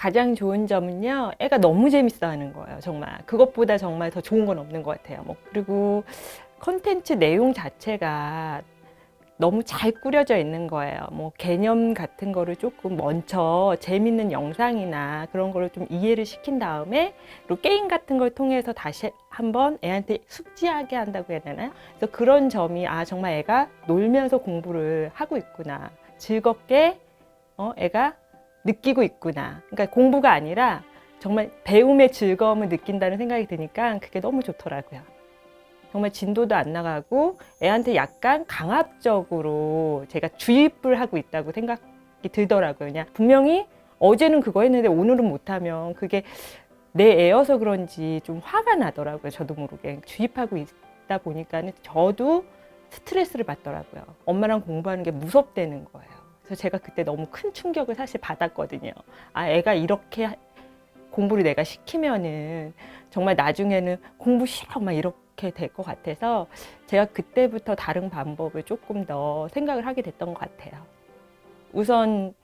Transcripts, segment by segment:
가장 좋은 점은요, 애가 너무 재밌어 하는 거예요. 정말 그것보다 정말 더 좋은 건 없는 것 같아요. 뭐 그리고 컨텐츠 내용 자체가 너무 잘 꾸려져 있는 거예요. 뭐 개념 같은 거를 조금 먼저 재밌는 영상이나 그런 거를 좀 이해를 시킨 다음에, 그리고 게임 같은 걸 통해서 다시 한번 애한테 숙지하게 한다고 해야 되나요? 그래서 그런 점이 정말 애가 놀면서 공부를 하고 있구나, 즐겁게 애가 느끼고 있구나. 그러니까 공부가 아니라 정말 배움의 즐거움을 느낀다는 생각이 드니까 그게 너무 좋더라고요. 정말 진도도 안 나가고 애한테 약간 강압적으로 제가 주입을 하고 있다고 생각이 들더라고요. 그냥 분명히 어제는 그거 했는데 오늘은 못하면 그게 내 애여서 그런지 좀 화가 나더라고요. 저도 모르게 주입하고 있다 보니까는 저도 스트레스를 받더라고요. 엄마랑 공부하는 게 무섭다는 거예요. 그래서 제가 그때 너무 큰 충격을 사실 받았거든요. 애가 이렇게 공부를 내가 시키면은 정말 나중에는 공부 싫어 막 이렇게 될 것 같아서 제가 그때부터 다른 방법을 조금 더 생각을 하게 됐던 것 같아요. 우선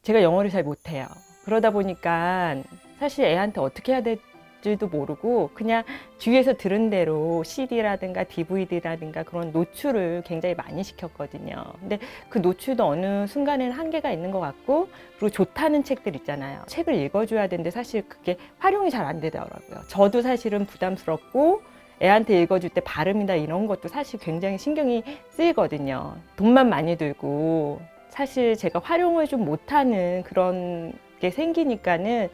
제가 영어를 잘 못해요. 그러다 보니까 사실 애한테 어떻게 해야 될지도 모르고 그냥 주위에서 들은 대로 CD라든가 DVD라든가 그런 노출을 굉장히 많이 시켰거든요. 근데 그 노출도 어느 순간에는 한계가 있는 것 같고, 그리고 좋다는 책들 있잖아요. 책을 읽어줘야 되는데 사실 그게 활용이 잘 안 되더라고요. 저도 사실은 부담스럽고 애한테 읽어줄 때 발음이나 이런 것도 사실 굉장히 신경이 쓰이거든요. 돈만 많이 들고 사실 제가 활용을 좀 못하는 그런 게 생기니까는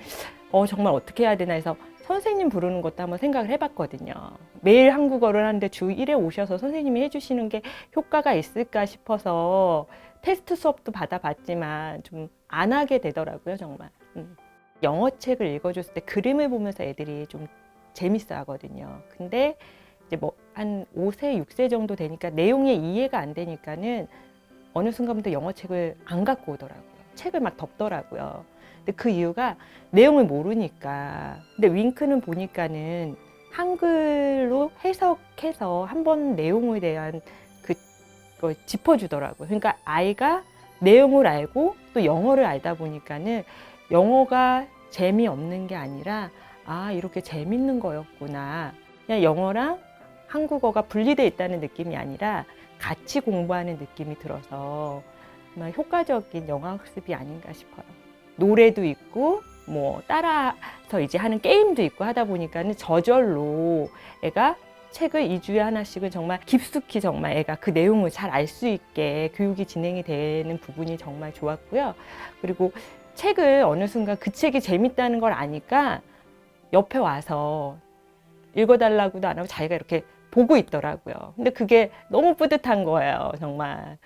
정말 어떻게 해야 되나 해서 선생님 부르는 것도 한번 생각을 해봤거든요. 매일 한국어를 하는데 주 1회 오셔서 선생님이 해주시는 게 효과가 있을까 싶어서 테스트 수업도 받아봤지만 좀 안 하게 되더라고요, 정말. 영어 책을 읽어줬을 때 그림을 보면서 애들이 좀 재밌어 하거든요. 근데 이제 뭐 한 5세, 6세 정도 되니까 내용이 이해가 안 되니까는 어느 순간부터 영어 책을 안 갖고 오더라고요. 책을 막 덮더라고요. 근데 그 이유가 내용을 모르니까. 근데 윙크는 보니까는 한글로 해석해서 한번 내용에 대한 그걸 짚어주더라고요. 그러니까 아이가 내용을 알고 또 영어를 알다 보니까는 영어가 재미없는 게 아니라 이렇게 재밌는 거였구나. 그냥 영어랑 한국어가 분리되어 있다는 느낌이 아니라 같이 공부하는 느낌이 들어서 정말 효과적인 영어 학습이 아닌가 싶어요. 노래도 있고 뭐 따라서 이제 하는 게임도 있고 하다 보니까는 저절로 애가 책을 2주에 하나씩은 정말 깊숙이 정말 애가 그 내용을 잘 알 수 있게 교육이 진행이 되는 부분이 정말 좋았고요. 그리고 책을 어느 순간 그 책이 재밌다는 걸 아니까 옆에 와서 읽어달라고도 안 하고 자기가 이렇게 보고 있더라고요. 근데 그게 너무 뿌듯한 거예요, 정말.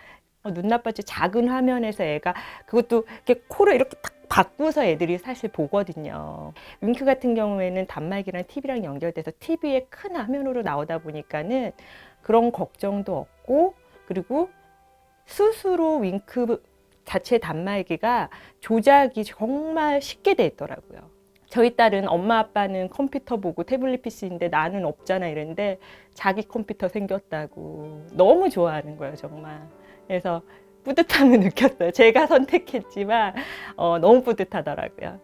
눈 나빠지 작은 화면에서 애가 그것도 이렇게 코를 이렇게 딱 바꾸서 애들이 사실 보거든요. 윙크 같은 경우에는 단말기랑 TV랑 연결돼서 TV에 큰 화면으로 나오다 보니까는 그런 걱정도 없고, 그리고 스스로 윙크 자체 단말기가 조작이 정말 쉽게 돼 있더라고요. 저희 딸은 엄마 아빠는 컴퓨터 보고 태블릿 PC인데 나는 없잖아 이랬는데 자기 컴퓨터 생겼다고 너무 좋아하는 거예요, 정말. 그래서 뿌듯함을 느꼈어요. 제가 선택했지만 너무 뿌듯하더라고요.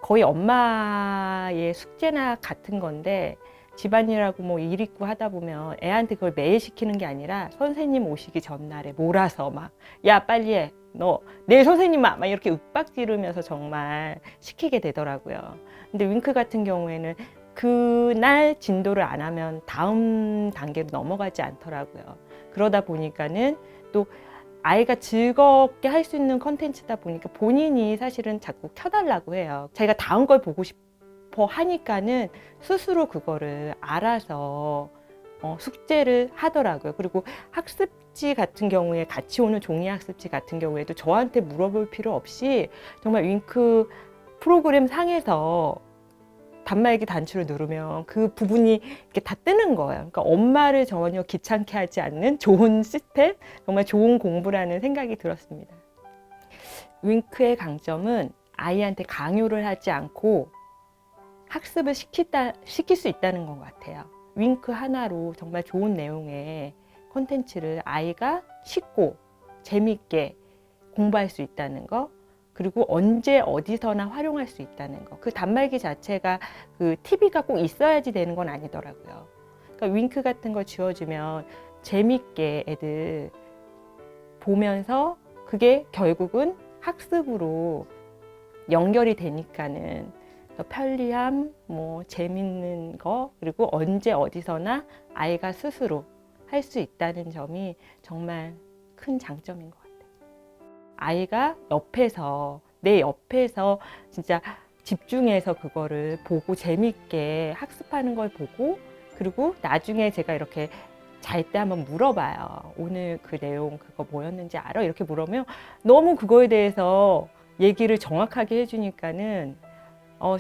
거의 엄마의 숙제나 같은 건데 집안일하고 뭐 일 있고 하다 보면 애한테 그걸 매일 시키는 게 아니라 선생님 오시기 전날에 몰아서 막 야 빨리 해, 너 내일 선생님 막 이렇게 윽박지르면서 정말 시키게 되더라고요. 근데 윙크 같은 경우에는 그날 진도를 안 하면 다음 단계로 넘어가지 않더라고요. 그러다 보니까는 또 아이가 즐겁게 할 수 있는 컨텐츠다 보니까 본인이 사실은 자꾸 켜달라고 해요. 자기가 다음 걸 보고 싶어 하니까는 스스로 그거를 알아서 숙제를 하더라고요. 그리고 학습지 같은 경우에 같이 오는 종이 학습지 같은 경우에도 저한테 물어볼 필요 없이 정말 윙크 프로그램 상에서 단말기 단추를 누르면 그 부분이 이렇게 다 뜨는 거예요. 그러니까 엄마를 전혀 귀찮게 하지 않는 좋은 시스템, 정말 좋은 공부라는 생각이 들었습니다. 윙크의 강점은 아이한테 강요를 하지 않고 학습을 시킬 수 있다는 것 같아요. 윙크 하나로 정말 좋은 내용의 콘텐츠를 아이가 쉽고 재미있게 공부할 수 있다는 거, 그리고 언제 어디서나 활용할 수 있다는 거. 그 단말기 자체가 그 TV가 꼭 있어야지 되는 건 아니더라고요. 그러니까 윙크 같은 거 지워주면 재밌게 애들 보면서 그게 결국은 학습으로 연결이 되니까는 편리함, 뭐 재밌는 거, 그리고 언제 어디서나 아이가 스스로 할 수 있다는 점이 정말 큰 장점인 것 같아요. 아이가 옆에서, 내 옆에서 진짜 집중해서 그거를 보고 재밌게 학습하는 걸 보고, 그리고 나중에 제가 이렇게 잘 때 한번 물어봐요. 오늘 그 내용 그거 뭐였는지 알아? 이렇게 물으면 너무 그거에 대해서 얘기를 정확하게 해주니까는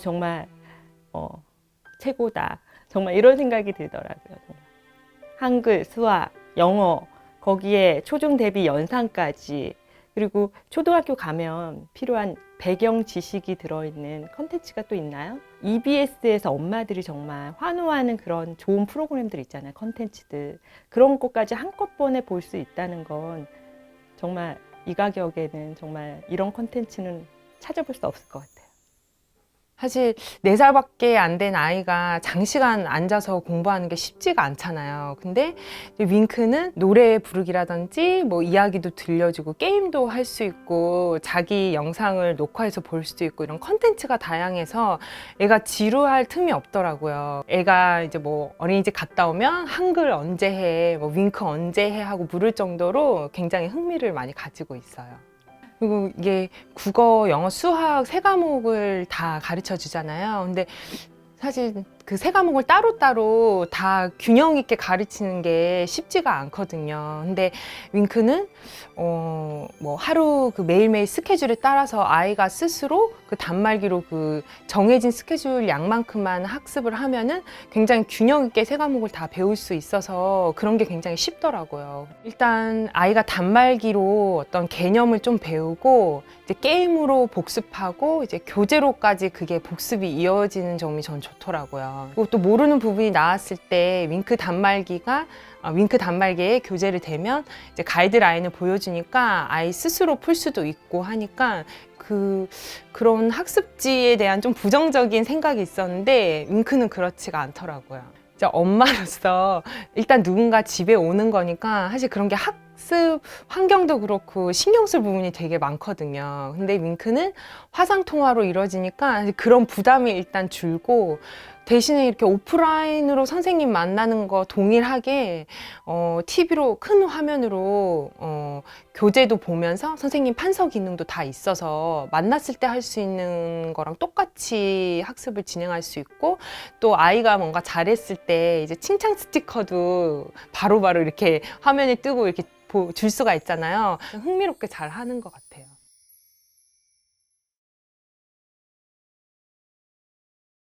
정말 최고다. 정말 이런 생각이 들더라고요. 정말. 한글, 수학, 영어, 거기에 초중 대비 연상까지, 그리고 초등학교 가면 필요한 배경 지식이 들어있는 컨텐츠가 또 있나요? EBS에서 엄마들이 정말 환호하는 그런 좋은 프로그램들 있잖아요. 컨텐츠들. 그런 것까지 한꺼번에 볼 수 있다는 건 정말 이 가격에는 정말 이런 컨텐츠는 찾아볼 수 없을 것 같아요. 사실 4살밖에 안 된 아이가 장시간 앉아서 공부하는 게 쉽지가 않잖아요. 근데 윙크는 노래 부르기라든지 뭐 이야기도 들려주고 게임도 할 수 있고 자기 영상을 녹화해서 볼 수도 있고 이런 컨텐츠가 다양해서 애가 지루할 틈이 없더라고요. 애가 이제 뭐 어린이집 갔다 오면 한글 언제 해, 뭐 윙크 언제 해 하고 물을 정도로 굉장히 흥미를 많이 가지고 있어요. 그리고 이게 국어, 영어, 수학 세 과목을 다 가르쳐 주잖아요. 근데 사실 그 세 과목을 따로따로 다 균형 있게 가르치는 게 쉽지가 않거든요. 근데 윙크는 뭐 하루 그 매일매일 스케줄에 따라서 아이가 스스로 그 단말기로 그 정해진 스케줄 양만큼만 학습을 하면은 굉장히 균형 있게 세 과목을 다 배울 수 있어서 그런 게 굉장히 쉽더라고요. 일단 아이가 단말기로 어떤 개념을 좀 배우고 이제 게임으로 복습하고 이제 교재로까지 그게 복습이 이어지는 점이 전 좋더라고요. 그리고 또 모르는 부분이 나왔을 때 윙크 단말기에 교재를 대면 이제 가이드라인을 보여주니까 아이 스스로 풀 수도 있고 하니까 그런 학습지에 대한 좀 부정적인 생각이 있었는데 윙크는 그렇지가 않더라고요. 이제 엄마로서 일단 누군가 집에 오는 거니까 사실 그런 게 학습 환경도 그렇고 신경 쓸 부분이 되게 많거든요. 근데 윙크는 화상 통화로 이루어지니까 그런 부담이 일단 줄고 대신에 이렇게 오프라인으로 선생님 만나는 거 동일하게 TV로 큰 화면으로 교재도 보면서 선생님 판서 기능도 다 있어서 만났을 때 할 수 있는 거랑 똑같이 학습을 진행할 수 있고 또 아이가 뭔가 잘했을 때 이제 칭찬 스티커도 바로바로 이렇게 화면에 뜨고 이렇게 줄 수가 있잖아요. 흥미롭게 잘 하는 것 같아요.